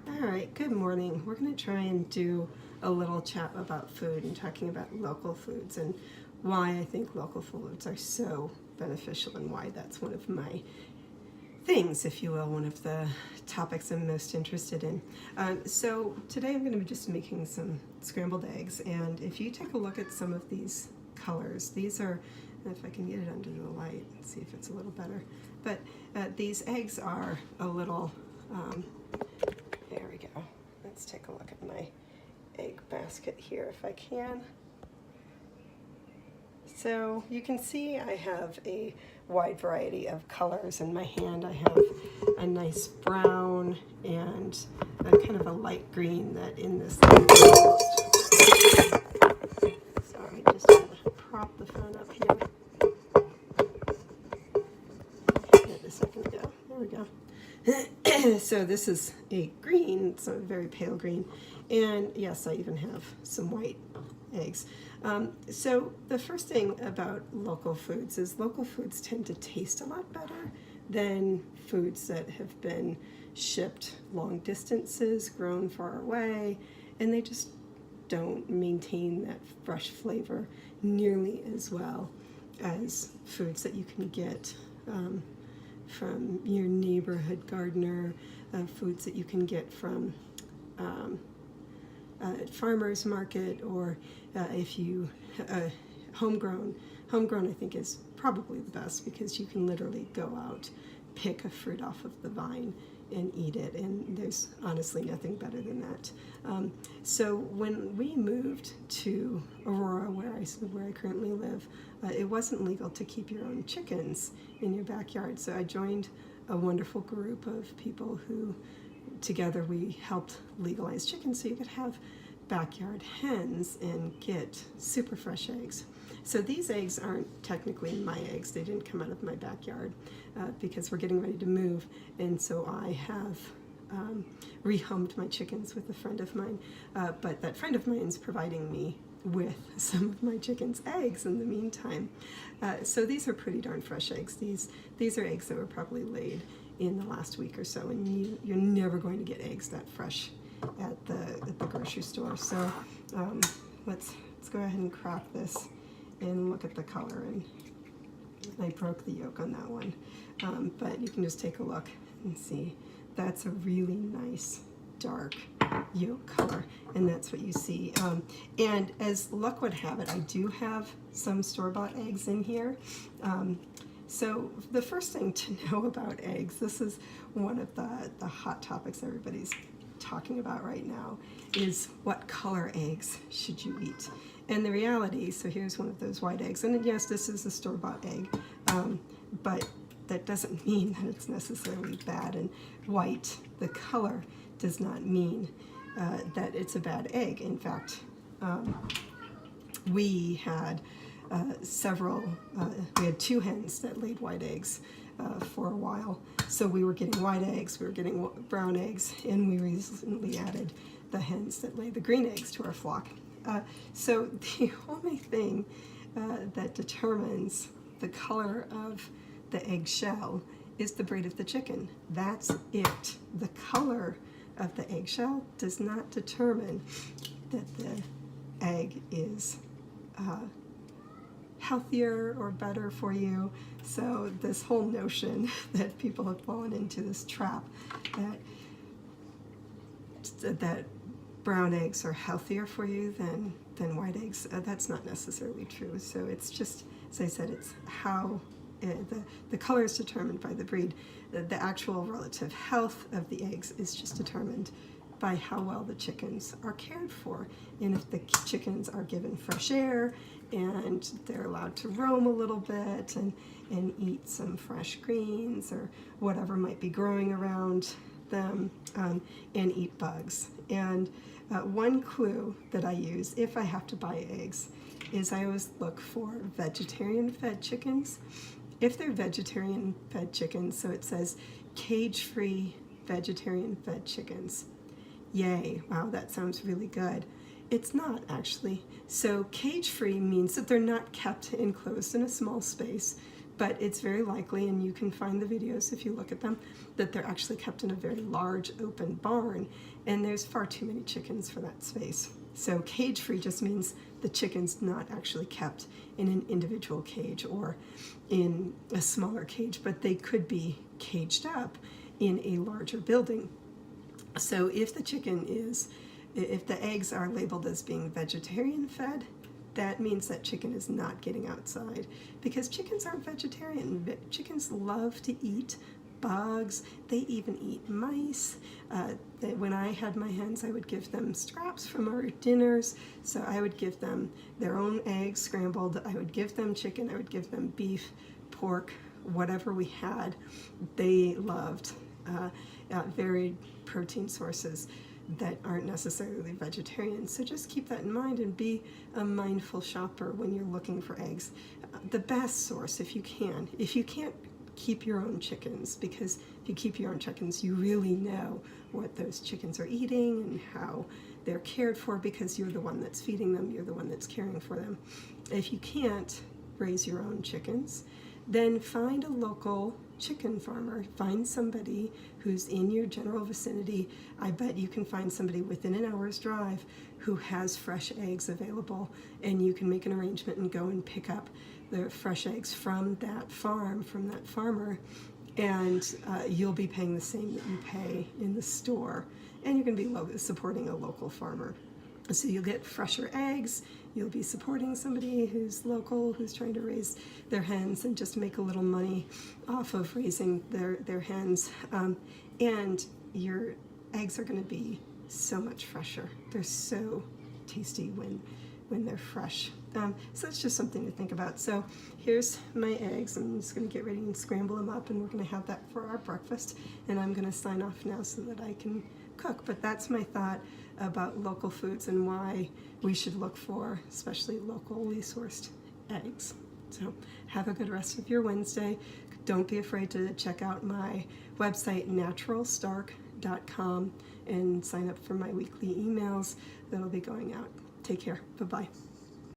All right, good morning. We're going to try and do a little chat about food and talking about local foods and why I think local foods are so beneficial and why that's one of my things, if you will, one of the topics I'm most interested in. So today I'm going to be just making some scrambled eggs, and if you take a look at some of these colors, these are, if I can get it under the light, see if it's a little better, but these eggs are a little, there we go. Let's take a look at my egg basket here if I can. So you can see I have a wide variety of colors in my hand. I have a nice brown and a kind of a light green that in this. Sorry, just going to prop the phone up here. A second ago. There we go. So this is a green, it's a very pale green, and yes, I even have some white eggs. So the first thing about local foods is local foods tend to taste a lot better than foods that have been shipped long distances, grown far away, and they just don't maintain that fresh flavor nearly as well as foods that you can get from your neighborhood gardener, foods that you can get from farmer's market, or if you homegrown I think is probably the best because you can literally go out, pick a fruit off of the vine and eat it, and there's honestly nothing better than that. So when we moved to Aurora, where I currently live, it wasn't legal to keep your own chickens in your backyard, so I joined a wonderful group of people who together we helped legalize chickens so you could have backyard hens and get super fresh eggs. So these eggs aren't technically my eggs. They didn't come out of my backyard because we're getting ready to move, and so I have rehomed my chickens with a friend of mine, but that friend of mine is providing me with some of my chickens' eggs in the meantime. So these are pretty darn fresh eggs. These are eggs that were probably laid in the last week or so, and you're never going to get eggs that fresh at the grocery store. So let's go ahead and crack this and look at the color. And I broke the yolk on that one, but you can just take a look and see that's a really nice dark yolk color, and that's what you see. And as luck would have it, I do have some store-bought eggs in here. So the first thing to know about eggs, this is one of the hot topics everybody's talking about right now, is what color eggs should you eat? And the reality, so here's one of those white eggs, and yes, this is a store-bought egg, but that doesn't mean that it's necessarily bad, and white, the color, does not mean that it's a bad egg. In fact, we had we had two hens that laid white eggs for a while. So we were getting white eggs, we were getting brown eggs, and we recently added the hens that lay the green eggs to our flock. So the only thing that determines the color of the egg shell is the breed of the chicken. That's it. The color of the eggshell does not determine that the egg is healthier or better for you. So this whole notion that people have fallen into this trap that brown eggs are healthier for you than white eggs, that's not necessarily true. So it's just, as I said, it's how the color is determined by the breed. The actual relative health of the eggs is just determined by how well the chickens are cared for, and if the chickens are given fresh air and they're allowed to roam a little bit and eat some fresh greens or whatever might be growing around them, and eat bugs. And one clue that I use if I have to buy eggs is I always look for vegetarian fed chickens. If they're vegetarian fed chickens, so it says cage-free vegetarian fed chickens. Yay, wow, that sounds really good. It's not actually. So cage-free means that they're not kept enclosed in a small space. but it's very likely, and you can find the videos if you look at them, that they're actually kept in a very large open barn, and there's far too many chickens for that space. So cage-free just means the chicken's not actually kept in an individual cage or in a smaller cage, but they could be caged up in a larger building. So if the eggs are labeled as being vegetarian fed, that means that chicken is not getting outside, because chickens aren't vegetarian. Chickens love to eat bugs. They even eat mice. When I had my hens, I would give them scraps from our dinners. So I would give them their own eggs scrambled. I would give them chicken. I would give them beef, pork, whatever we had. They loved varied protein sources that aren't necessarily vegetarian. So just keep that in mind and be a mindful shopper when you're looking for eggs. The best source, if you can. If you can't, keep your own chickens, because if you keep your own chickens, you really know what those chickens are eating and how they're cared for, because you're the one that's feeding them, you're the one that's caring for them. If you can't raise your own chickens, then find a local chicken farmer. Find somebody who's in your general vicinity. I bet you can find somebody within an hour's drive who has fresh eggs available, and you can make an arrangement and go and pick up the fresh eggs from that farm, from that farmer, and you'll be paying the same that you pay in the store, and you're going to be supporting a local farmer. So you'll get fresher eggs, you'll be supporting somebody who's local, who's trying to raise their hens and just make a little money off of raising their hens, and your eggs are going to be so much fresher. They're so tasty when they're fresh. So it's just something to think about. So here's my eggs. I'm just going to get ready and scramble them up, and we're going to have that for our breakfast, and I'm going to sign off now so that I can cook. But that's my thought about local foods and why we should look for especially locally sourced eggs. So have a good rest of your Wednesday. Don't be afraid to check out my website, naturalstark.com, and sign up for my weekly emails that'll be going out. Take care. Bye-bye.